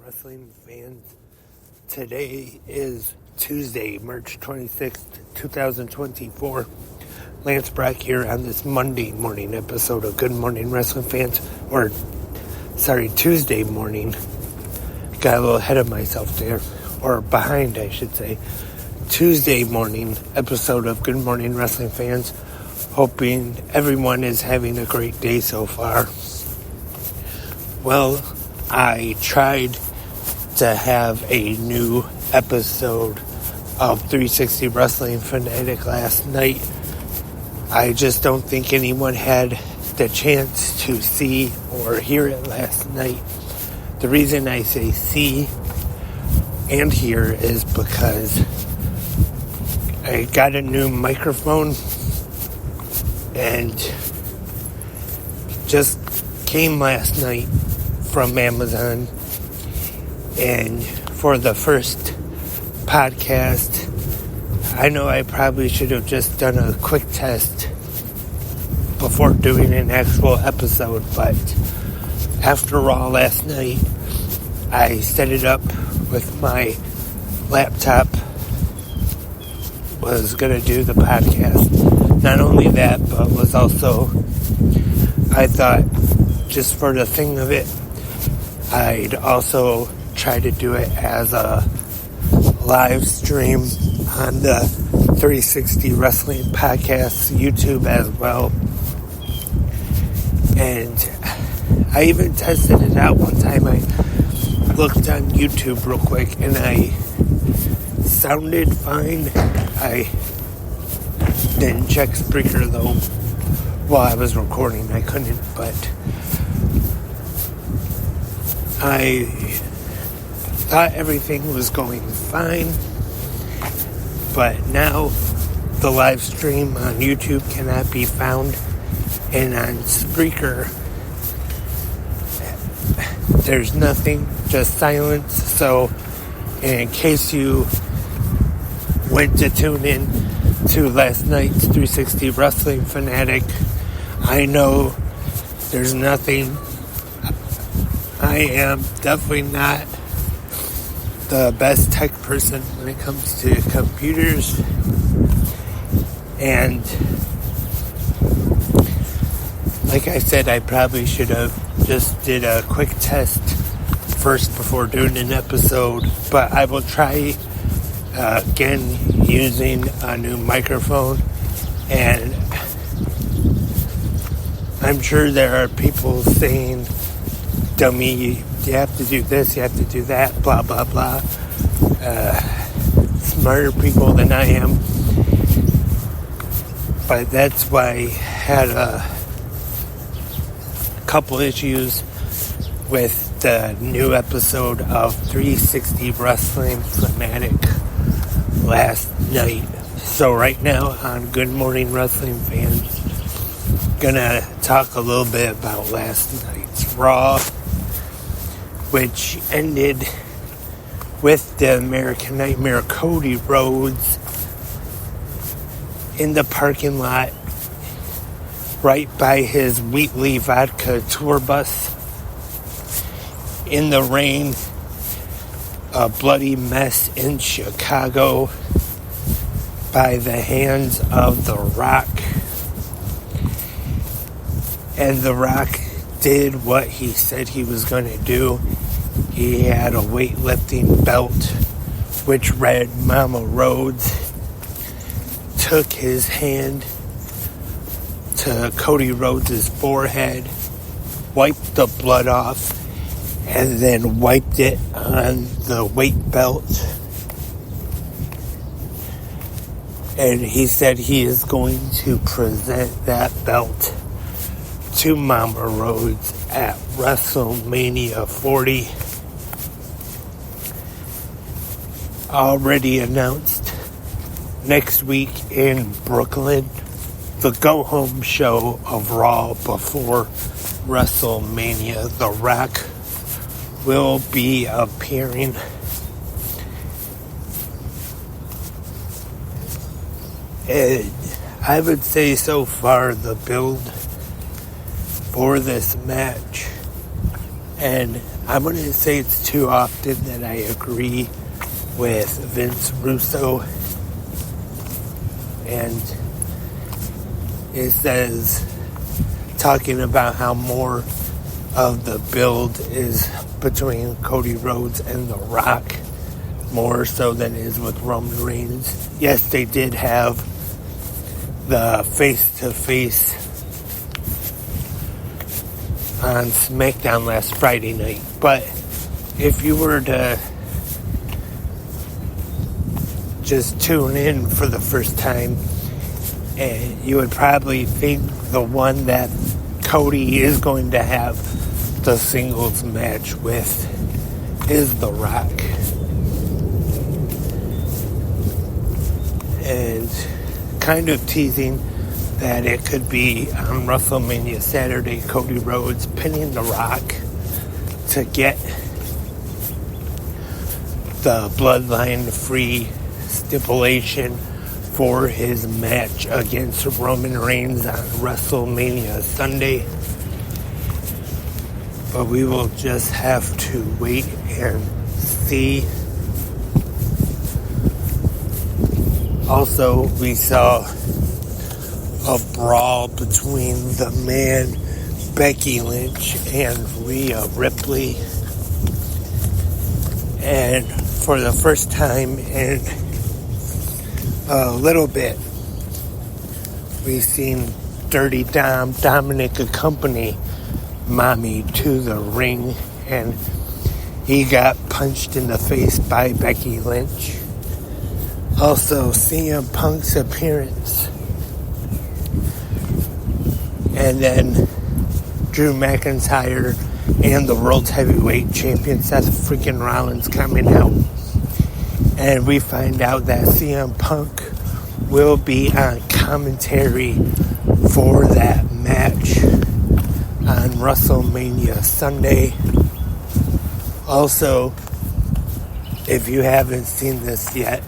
wrestling fans. Today is Tuesday, March 26th, 2024. Lance Brock here on this Monday morning episode of Good Morning Wrestling Fans. Tuesday morning. Got a little ahead of myself there. Or behind, I should say. Tuesday morning episode of Good Morning Wrestling Fans. Hoping everyone is having a great day so far. Well, I tried to have a new episode of 360 Wrestling Fanatic last night. I just don't think anyone had the chance to see or hear it last night. The reason I say see and hear is because I got a new microphone and just came last night from Amazon, and for the first podcast, I know I probably should have just done a quick test before doing an actual episode, but after Raw last night, I set it up with my laptop, was going to do the podcast. Not only that, but was also, I thought, just for the thing of it, I'd also try to do it as a live stream on the 360 Wrestling Podcast YouTube as well. And I even tested it out one time. I looked on YouTube real quick and I sounded fine. I didn't check Spreaker though while I was recording. I couldn't, but I thought everything was going fine. But now the live stream on YouTube cannot be found, and on Spreaker there's nothing, just silence. So in case you went to tune in to last night's 360 Wrestling Fanatic, I know there's nothing. I am definitely not the best tech person when it comes to computers, and like I said, I probably should have just did a quick test first before doing an episode, but I will try again using a new microphone. And I'm sure there are people saying, dummy, you have to do this, you have to do that, blah blah blah. Smarter people than I am, but that's why I had a couple issues with the new episode of 360 Wrestling Fanatic last night. So right now on Good Morning Wrestling Fans, gonna talk a little bit about last night's Raw, which ended with the American Nightmare Cody Rhodes in the parking lot right by his Wheatley Vodka tour bus in the rain, a bloody mess in Chicago by the hands of The Rock. And The Rock did what he said he was going to do. He had a weightlifting belt which read Mama Rhodes, took his hand to Cody Rhodes' forehead, wiped the blood off, and then wiped it on the weight belt. And he said he is going to present that belt to Mama Rhodes at WrestleMania 40. Already announced next week in Brooklyn, the go-home show of Raw before WrestleMania. The Rock will be appearing. And I would say so far the build for this match, and I wouldn't say it's too often that I agree with Vince Russo. And it says, talking about how more of the build is between Cody Rhodes and The Rock, more so than it is with Roman Reigns. Yes, they did have the face-to-face on SmackDown last Friday night, but if you were to just tune in for the first time, and you would probably think the one that Cody is going to have the singles match with is The Rock. And kind of teasing that it could be on WrestleMania Saturday, Cody Rhodes pinning The Rock to get the bloodline-free stipulation for his match against Roman Reigns on WrestleMania Sunday. But we will just have to wait and see. Also, we saw a brawl between the man Becky Lynch and Rhea Ripley. And for the first time in a little bit, we've seen Dirty Dominic accompany Mommy to the ring, and he got punched in the face by Becky Lynch. Also, CM Punk's appearance. And then Drew McIntyre and the World Heavyweight Champion Seth freaking Rollins coming out. And we find out that CM Punk will be on commentary for that match on WrestleMania Sunday. Also, if you haven't seen this yet,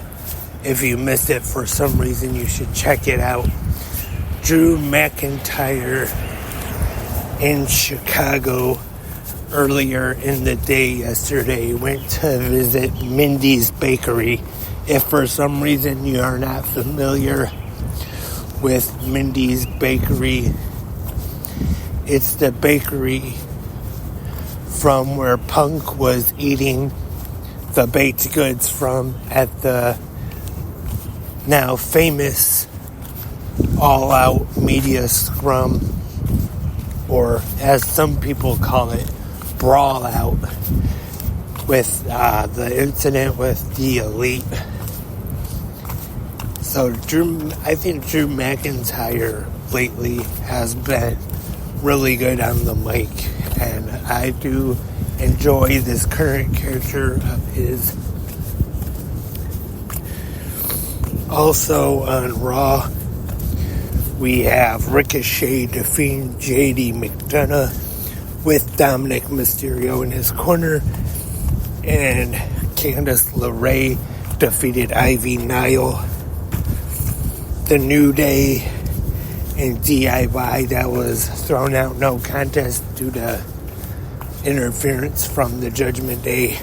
if you missed it for some reason, you should check it out. Drew McIntyre in Chicago earlier in the day yesterday went to visit Mindy's Bakery. If for some reason you are not familiar with Mindy's Bakery, it's the bakery from where Punk was eating the baked goods from at the now famous All Out Media Scrum, or as some people call it, Brawl Out, with the incident with the Elite. So I think Drew McIntyre lately has been really good on the mic, and I do enjoy this current character of his. Also on Raw, we have Ricochet defeating JD McDonough with Dominic Mysterio in his corner, and Candice LeRae defeated Ivy Nile. The New Day and DIY that was thrown out no contest due to interference from the Judgment Day.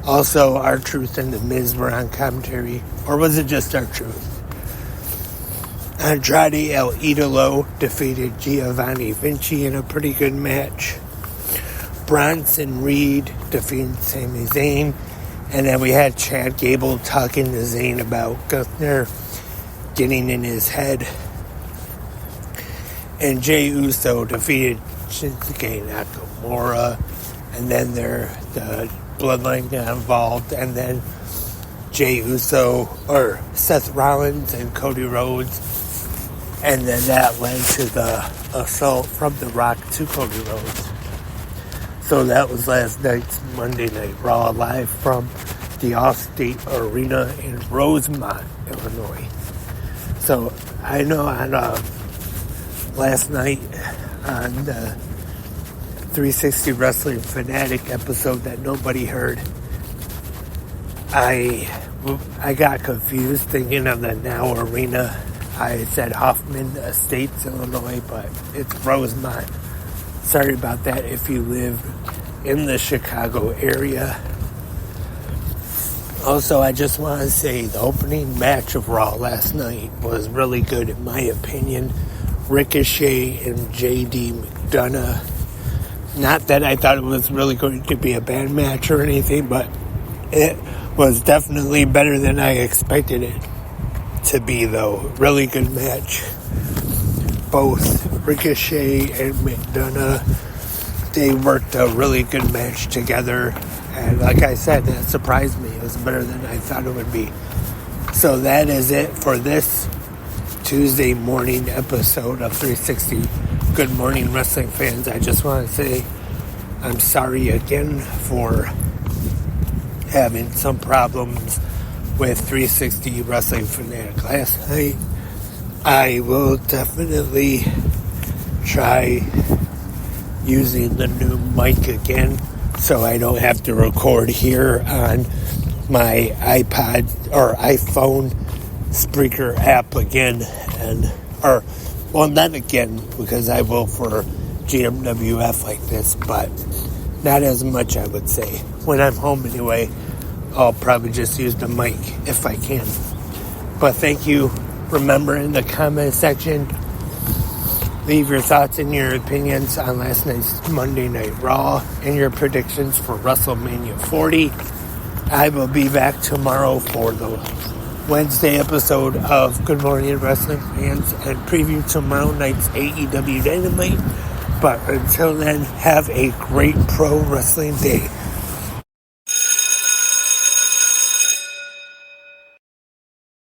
Also, R-Truth and The Miz were on commentary. Or was it just R-Truth? Andrade El Idolo defeated Giovanni Vinci in a pretty good match. Bronson Reed defeated Sami Zayn. And then we had Chad Gable talking to Zayn about Gunther getting in his head. And Jey Uso defeated Shinsuke Nakamura. And then the Bloodline got involved. And then Jey Uso, or Seth Rollins and Cody Rhodes. And then that led to the assault from The Rock to Cody Rhodes. So that was last night's Monday Night Raw, live from the Allstate Arena in Rosemont, Illinois. So I know on last night on the 360 Wrestling Fanatic episode that nobody heard, I got confused thinking of the Now Arena. I said Hoffman Estates, Illinois, but it's Rosemont. Sorry about that if you live in the Chicago area. Also, I just want to say the opening match of Raw last night was really good in my opinion. Ricochet and JD McDonough. Not that I thought it was really going to be a bad match or anything, but it was definitely better than I expected it to be, though. Really good match. Both Ricochet and McDonough, they worked a really good match together. And like I said, that surprised me. It was better than I thought it would be. So that is it for this Tuesday morning episode of 360. Good morning, wrestling fans. I just want to say I'm sorry again for having some problems with 360 Wrestling Fanatic last night. I will definitely try using the new mic again so I don't have to record here on my iPod or iPhone Spreaker app again. Not again, because I will for GMWF like this, but not as much, I would say. When I'm home anyway, I'll probably just use the mic if I can. But thank you. Remember, in the comment section, leave your thoughts and your opinions on last night's Monday Night Raw and your predictions for WrestleMania 40. I will be back tomorrow for the Wednesday episode of Good Morning Wrestling Fans and preview tomorrow night's AEW Dynamite. But until then, have a great pro wrestling day.